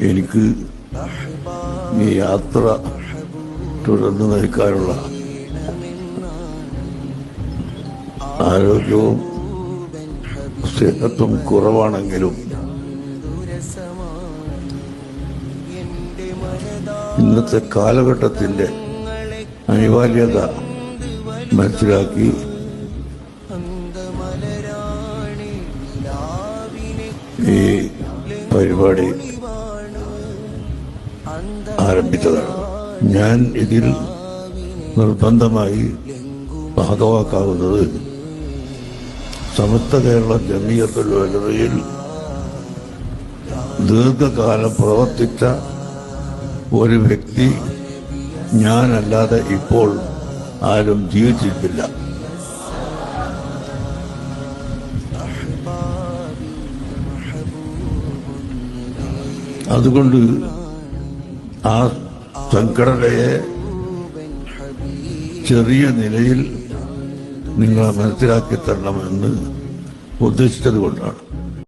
എനിക്ക് ഈ യാത്ര തുടർന്ന് നയിക്കാനുള്ള ആരോഗ്യവും സ്നേഹത്വം കുറവാണെങ്കിലും ഇന്നത്തെ കാലഘട്ടത്തിൻ്റെ അനിവാര്യത മനസ്സിലാക്കി ഈ പരിപാടി ആരംഭിച്ചതാണ്. ഞാൻ ഇതിൽ നിർബന്ധമായി ഭാഗവാക്കാവുന്നത് സമസ്ത കേരള ജമിയത്തുൽ ഉലമയിൽ ദീർഘകാലം പ്രവർത്തിച്ച ഒരു വ്യക്തി ഞാനല്ലാതെ ഇപ്പോൾ ആരും ജീവിച്ചിട്ടില്ല. അതുകൊണ്ട് ആ സംഘടനയെ ചെറിയ നിലയിൽ നിങ്ങളെ മനസ്സിലാക്കി തരണമെന്ന് ഉദ്ദേശിച്ചത് കൊണ്ടാണ്.